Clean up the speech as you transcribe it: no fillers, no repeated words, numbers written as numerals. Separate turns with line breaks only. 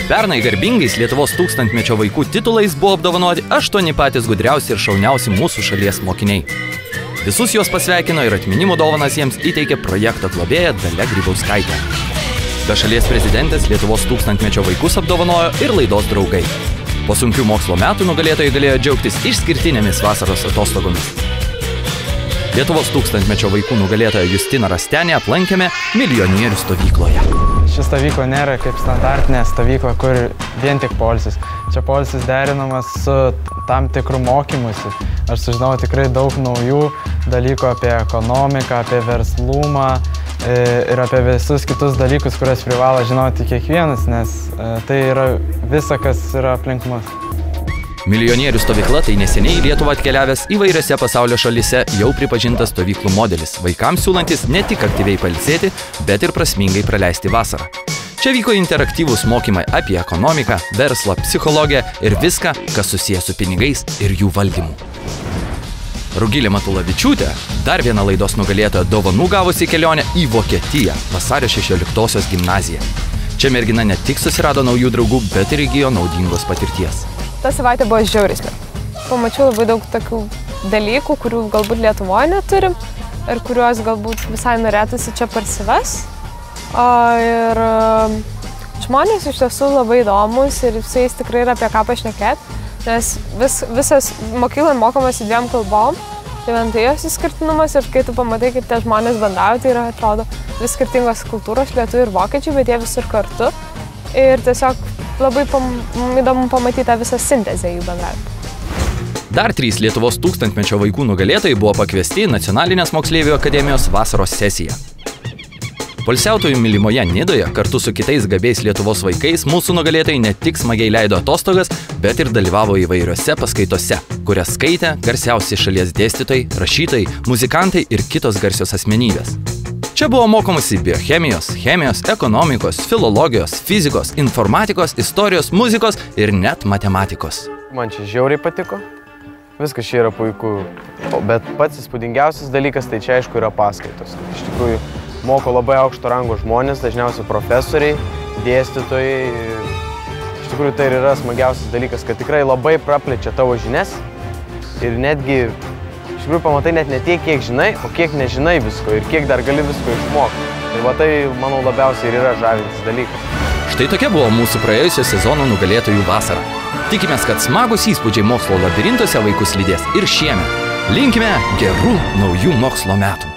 Pernai garbingais Lietuvos tūkstantmečio vaikų titulais buvo apdovanoti 8 patys gudriausi ir šauniausi mūsų šalies mokiniai. Visus juos pasveikino ir atminimo dovanas jiems įteikė projekto globėja Dalia Grybauskaitė. Be šalies prezidentės Lietuvos tūkstantmečio vaikus apdovanojo ir laidos draugai. Po sunkių mokslo metų nugalėtojai galėjo džiaugtis išskirtinėmis vasaros atostogomis. Lietuvos tūkstantmečio vaikų nugalėtoją Justiną Rastenę aplankėme milijonierių stovykloje.
Ši stovykla nėra kaip standartinė stovykla, kur vien tik poilsis. Čia poilsis derinamas su tam tikru mokymusi. Aš sužinau tikrai daug naujų dalykų apie ekonomiką, apie verslumą ir apie visus kitus dalykus, kuriuos privalo žinoti kiekvienas, nes tai yra visa, kas yra aplink mus.
Milijonierių stovykla tai neseniai į Lietuvą atkeliavęs įvairiose pasaulio šalyse jau pripažintas stovyklų modelis, vaikams siūlantis ne tik aktyviai pailsėti, bet ir prasmingai praleisti vasarą. Čia vyko interaktyvūs mokymai apie ekonomiką, verslą, psichologiją ir viską, kas susijęs su pinigais ir jų valdymu. Rugilė Matulavičiūtė, dar viena laidos nugalėtoja, dovanų gavusi kelionę į Vokietiją, vasario 16-osios gimnaziją. Čia mergina ne tik susirado naujų draugų, bet ir įgijo naudingos patirties.
Ta savaitė buvo žiauriai smagi. Pamačiau labai daug tokių dalykų, kurių galbūt Lietuvoje neturim ir kuriuos galbūt visai norėtųsi čia parsives. Ir žmonės iš tiesų labai įdomus ir su jais tikrai yra apie ką pašnekėti, nes visas mokykloje mokomasi 2 kalbom, tai vien tai jos išskirtinumas ir kai tu pamatai, kaip tie žmonės bendrauja, tai yra, atrodo, vis skirtingos kultūros, lietuviai ir vokiečiai, bet jie visur kartu. Ir tiesiog labai įdomu pamatyti tą visą sintezę jų bendravimą.
Dar 3 Lietuvos tūkstantmečio vaikų nugalėtojai buvo pakviesti į Nacionalinės moksleivių akademijos vasaros sesiją. Poilsiautojų mylimoje Nidoje kartu su kitais gabiais Lietuvos vaikais mūsų nugalėtojai ne tik smagiai leido atostogas, bet ir dalyvavo įvairiose paskaitose, kurias skaitė garsiausi šalies dėstytojai, rašytojai, muzikantai ir kitos garsios asmenybės. Čia buvo mokomasi biochemijos, chemijos, ekonomikos, filologijos, fizikos, informatikos, istorijos, muzikos ir net matematikos.
Man čia žiauriai patiko. Viskas čia yra puiku. Bet pats įspūdingiausias dalykas tai čia aišku yra paskaitos. Iš tikrųjų moko labai aukšto rango žmonės, dažniausiai profesoriai, dėstytojai. Iš tikrųjų tai yra smagiausias dalykas, kad tikrai labai praplečia tavo žinias ir netgi iš tikrųjų pamatai net ne tiek, kiek žinai, o kiek nežinai visko ir kiek dar gali visko išmokti. Ir va tai, manau, labiausiai ir yra žavintis dalykas.
Štai tokia buvo mūsų praėjusio sezono nugalėtojų vasara. Tikimės, kad smagūs įspūdžiai mokslo labirintuose vaikus lydės ir šiemet. Linkime gerų naujų mokslo metų.